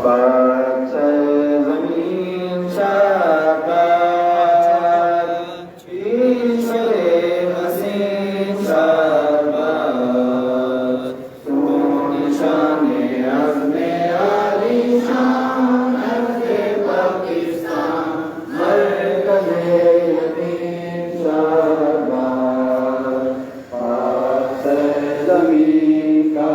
पाक से ज़मीन शाबाद, ईश्वरे हसीन शाबाद, तू निशाने अज़्मे आली शान अर्ज़े पाकिस्तान, मरकज़े यतीम शाबाद, पाक से ज़मीन का